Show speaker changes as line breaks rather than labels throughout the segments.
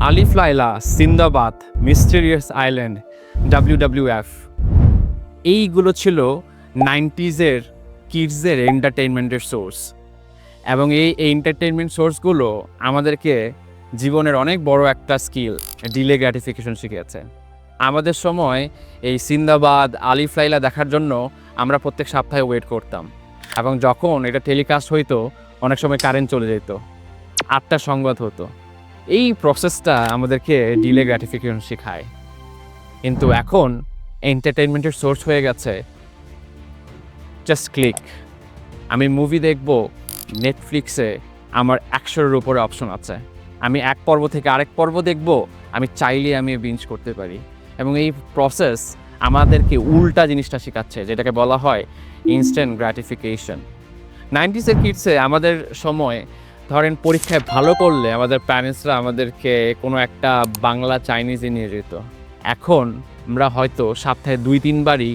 আলিফ Laila, Sinbad, mysterious island, WWF, এইগুলো ছিল 90s-এর কিডসদের এন্টারটেইনমেন্টের source. এবং এই এন্টারটেইনমেন্ট সোর্সগুলো আমাদেরকে জীবনের অনেক বড় একটা স্কিল, ডিলে গ্র্যাটিফিকেশন শিখিয়েছে। আমাদের সময় এই সিন্দাবাদ, আলিফ লায়লা দেখার জন্য আমরা প্রত্যেক সপ্তাহে ওয়েট করতাম, এবং যখন এটা টেলিকাস্ট হইতো অনেক সময় কারেন্ট চলে যেত, 8টার সংবাদ হতো। এই প্রসেসটা আমাদেরকে ডিলে গ্র্যাটিফিকেশন শেখায়। কিন্তু এখন এন্টারটেইনমেন্টের সোর্স হয়ে গেছে জাস্ট ক্লিক। আমি মুভি দেখব, নেটফ্লিক্সে আমার 100-এর উপরে অপশন আছে। আমি এক পর্ব থেকে আরেক পর্ব দেখব, আমি চাইলে আমি বিঞ্জ করতে পারি। এবং এই প্রসেস আমাদেরকে উল্টা জিনিসটা শেখাচ্ছে, যেটাকে বলা হয় ইনস্ট্যান্ট গ্র্যাটিফিকেশন। 90s-এর কিডসে আমাদের সময় ধরেন পরীক্ষায় ভালো করলে আমাদের প্যারেন্টসরা আমাদেরকে কোনো একটা বাংলা চাইনিজে নিয়ে যেত। এখন আমরা হয়তো সপ্তাহে 2-3 বারই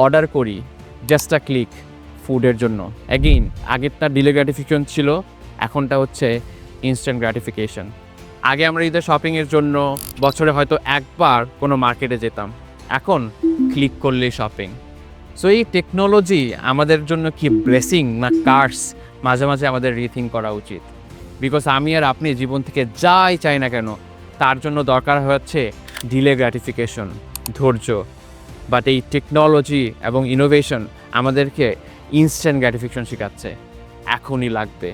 অর্ডার করি জাস্ট আ ক্লিক ফুডের জন্য। অ্যাগেইন আগেরটা ডিলে গ্র্যাটিফিকেশন ছিল, এখনটা হচ্ছে ইনস্ট্যান্ট গ্র্যাটিফিকেশন। আগে আমরা ঈদের শপিংয়ের জন্য বছরে হয়তো একবার কোনো মার্কেটে যেতাম, এখন ক্লিক করলেই শপিং। সো এই টেকনোলজি আমাদের জন্য কি ব্লেসিং না কার্স, মাঝে মাঝে আমাদের রিথিঙ্ক করা উচিত। বিকজ আমি আর আপনি জীবন থেকে যাই চাই না কেন, তার জন্য দরকার হচ্ছে ডিলে গ্র্যাটিফিকেশন, ধৈর্য। বাট এই টেকনোলজি এবং ইনোভেশন আমাদেরকে ইনস্ট্যান্ট গ্র্যাটিফিকেশন শেখাচ্ছে, এখনই লাগবে।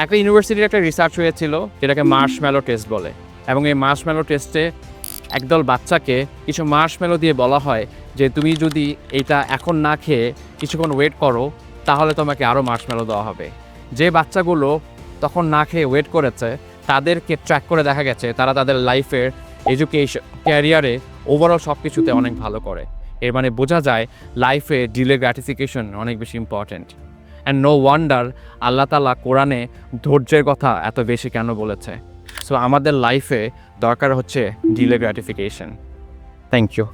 একটা ইউনিভার্সিটির একটা রিসার্চ হয়েছিল যেটাকে মার্শম্যালো টেস্ট বলে, এবং এই মার্শম্যালো টেস্টে একদল বাচ্চাকে কিছু মার্শম্যালো দিয়ে বলা হয় যে তুমি যদি এটা এখন না খেয়ে কিছুক্ষণ ওয়েট করো তাহলে তোমাকে আরও মার্শম্যালো দেওয়া হবে। যে বাচ্চাগুলো তখন না খেয়ে ওয়েট করেছে তাদেরকে ট্র্যাক করে দেখা গেছে তারা তাদের লাইফের এডুকেশন, ক্যারিয়ারে, ওভারঅল সব কিছুতে অনেক ভালো করে। এর মানে বোঝা যায় লাইফে ডিলে গ্র্যাটিফিকেশন অনেক বেশি ইম্পর্ট্যান্ট। অ্যান্ড নো ওয়ান্ডার আল্লাহ তাআলা কোরআনে ধৈর্যের কথা এত বেশি কেন বলেছে। সো আমাদের লাইফে দরকার হচ্ছে ডিলে গ্র্যাটিফিকেশন। Thank you.